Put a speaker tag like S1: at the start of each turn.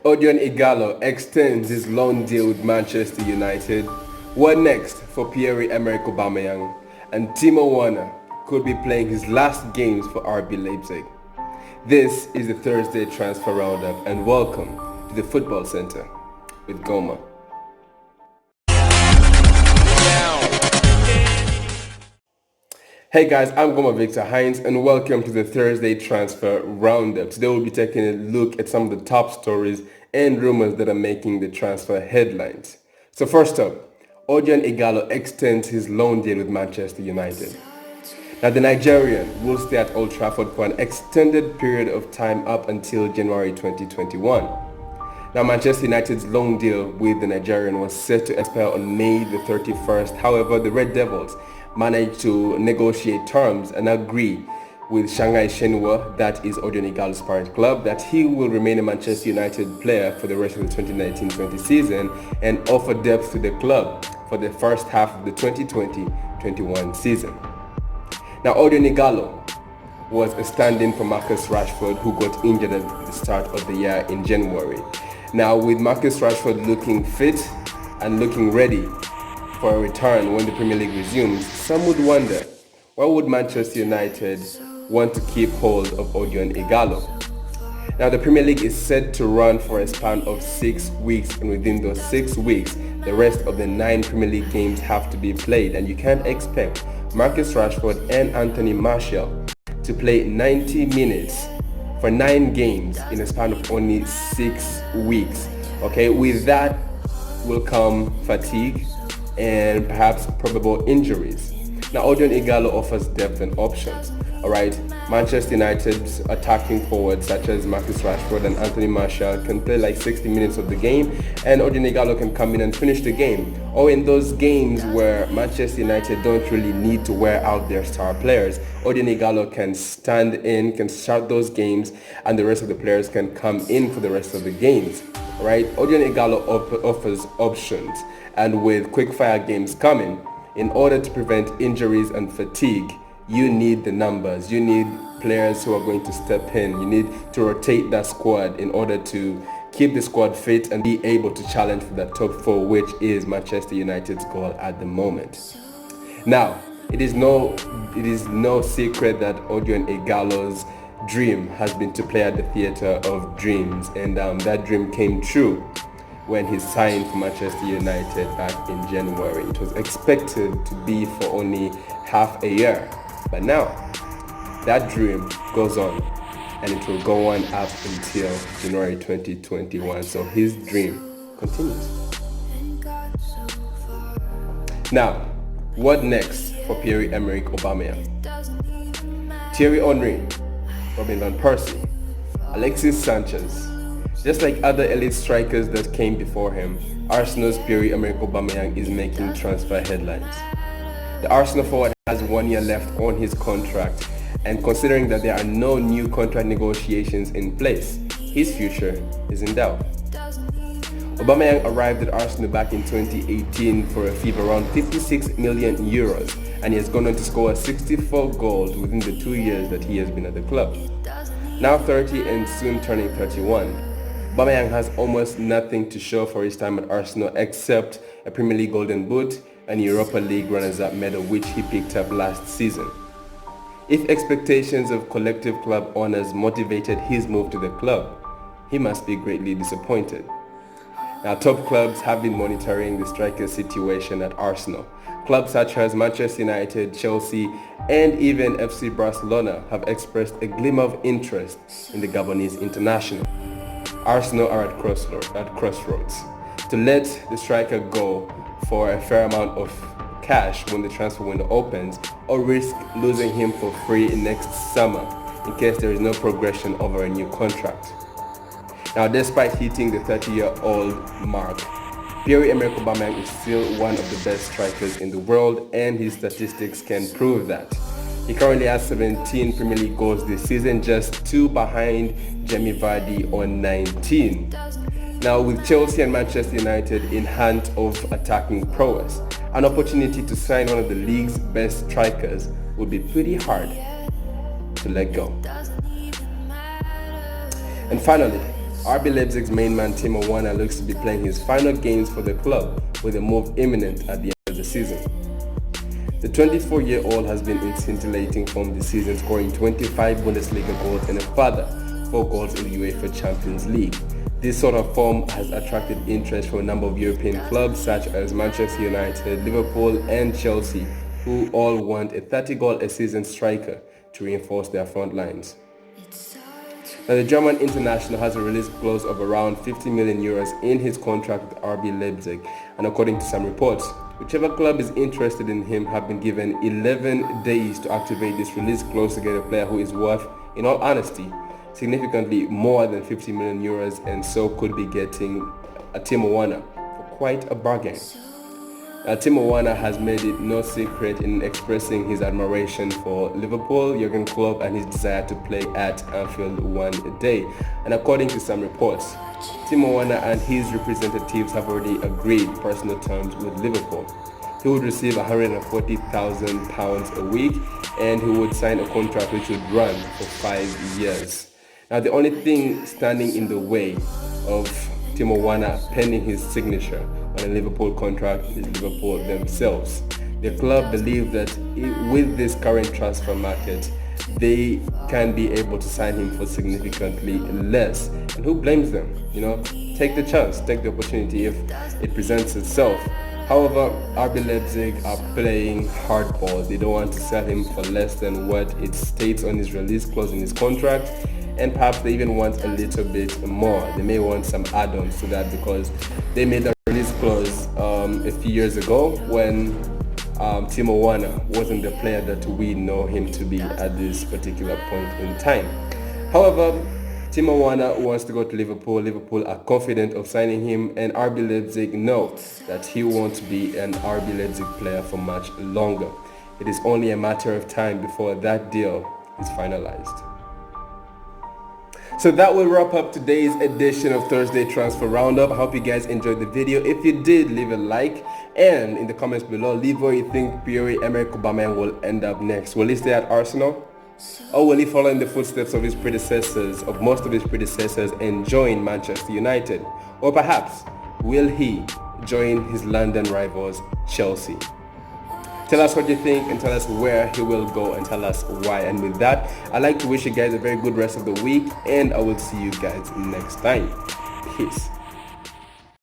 S1: Odiona Ighalo extends his loan deal with Manchester United. What next for Pierre-Emerick Aubameyang? And Timo Werner could be playing his last games for RB Leipzig. This is the Thursday Transfer Roundup, and welcome to the Football Center with Goma. Hey guys, I'm Goma Victor Hines and welcome to the Thursday Transfer Roundup. Today we'll be taking a look at some of the top stories and rumors that are making the transfer headlines. So first up, Odiona Ighalo extends his loan deal with Manchester United. Now the Nigerian will stay at Old Trafford for an extended period of time up until January 2021. Now Manchester United's loan deal with the Nigerian was set to expire on May the 31st. However, the Red Devils managed to negotiate terms and agree with Shanghai Shenhua, that is Odiona Ighalo's parent club, that he will remain a Manchester United player for the rest of the 2019-20 season and offer depth to the club for the first half of the 2020-21 season. Now Odiona Ighalo was a stand-in for Marcus Rashford, who got injured at the start of the year in January. Now with Marcus Rashford looking fit and looking ready for a return when the Premier League resumes, some would wonder, why would Manchester United want to keep hold of Odiona Ighalo? Now the Premier League is set to run for a span of 6 weeks, and within those 6 weeks, the rest of the 9 Premier League games have to be played, and you can't expect Marcus Rashford and Anthony Martial to play 90 minutes for 9 games in a span of only 6 weeks. Okay, with that will come fatigue and perhaps probable injuries. Now Odiona Ighalo offers depth and options. Alright, Manchester United's attacking forwards such as Marcus Rashford and Anthony Martial can play like 60 minutes of the game, and Odiona Ighalo can come in and finish the game. Or in those games where Manchester United don't really need to wear out their star players, Odiona Ighalo can stand in, can start those games, and the rest of the players can come in for the rest of the games. Alright, Odiona Ighalo offers options, and with quick-fire games coming, in order to prevent injuries and fatigue, you need the numbers. You need players who are going to step in. You need to rotate that squad in order to keep the squad fit and be able to challenge for that top 4, which is Manchester United's goal at the moment. Now, it is no secret that Odiona Ighalo's dream has been to play at the Theatre of Dreams, and that dream came true when he signed for Manchester United back in January. It was expected to be for only half a year, but now that dream goes on, and it will go on up until January 2021. So his dream continues. Now, what next for Pierre-Emerick Aubameyang? Thierry Henry, Robin van Persie, Alexis Sanchez. Just like other elite strikers that came before him, Arsenal's Pierre-Emerick Aubameyang is making transfer headlines. The Arsenal forward has 1 year left on his contract, and considering that there are no new contract negotiations in place, his future is in doubt. Aubameyang arrived at Arsenal back in 2018 for a fee of around 56 million euros, and he has gone on to score 64 goals within the 2 years that he has been at the club. Now 30 and soon turning 31, Aubameyang has almost nothing to show for his time at Arsenal except a Premier League Golden Boot and Europa League runners-up medal, which he picked up last season. If expectations of collective club honours motivated his move to the club, he must be greatly disappointed. Now, top clubs have been monitoring the striker's situation at Arsenal. Clubs such as Manchester United, Chelsea, and even FC Barcelona have expressed a glimmer of interest in the Gabonese international. Arsenal are at crossroads to let the striker go for a fair amount of cash when the transfer window opens, or risk losing him for free next summer in case there is no progression over a new contract. Now, despite hitting the 30-year-old mark, Pierre-Emerick Aubameyang is still one of the best strikers in the world, and his statistics can prove that. He currently has 17 Premier League goals this season, just 2 behind Jamie Vardy on 19. Now, with Chelsea and Manchester United in hunt of attacking prowess, an opportunity to sign one of the league's best strikers would be pretty hard to let go. And finally, RB Leipzig's main man Timo Werner looks to be playing his final games for the club, with a move imminent at the end of the season. The 24-year-old has been in scintillating form this season, scoring 25 Bundesliga goals and a further 4 goals in the UEFA Champions League. This sort of form has attracted interest from a number of European clubs such as Manchester United, Liverpool and Chelsea, who all want a 30-goal-a-season striker to reinforce their front lines. Now, the German international has a release clause of around 50 million euros in his contract with RB Leipzig, and according to some reports, whichever club is interested in him have been given 11 days to activate this release clause to get a player who is worth, in all honesty, significantly more than 50 million euros, and so could be getting a Timo Werner for quite a bargain. Timo Werner has made it no secret in expressing his admiration for Liverpool, Jurgen Klopp, and his desire to play at Anfield one day. And according to some reports, Timo Werner and his representatives have already agreed personal terms with Liverpool. He would receive £140,000 a week, and he would sign a contract which would run for 5 years. Now, the only thing standing in the way of Timo Werner penning his signature on a Liverpool contract is Liverpool themselves. The club believe that with this current transfer market, they can be able to sign him for significantly less. And who blames them? Take the chance, take the opportunity if it presents itself. However, RB Leipzig are playing hardball. They don't want to sell him for less than what it states on his release clause in his contract. And perhaps they even want a little bit more. They may want some add-ons to that, because they made a release clause a few years ago when Timo Werner wasn't the player that we know him to be at this particular point in time. However, Timo Werner wants to go to Liverpool. Liverpool are confident of signing him, and RB Leipzig know that he won't be an RB Leipzig player for much longer. It is only a matter of time before that deal is finalized. So that will wrap up today's edition of Thursday Transfer Roundup. I hope you guys enjoyed the video. If you did, leave a like, and in the comments below, leave where you think Pierre-Emerick Aubameyang will end up next. Will he stay at Arsenal? Or will he follow in the footsteps of most of his predecessors, and join Manchester United? Or perhaps, will he join his London rivals, Chelsea? Tell us what you think, and tell us where he will go, and tell us why. And with that, I'd like to wish you guys a very good rest of the week, and I will see you guys next time. Peace.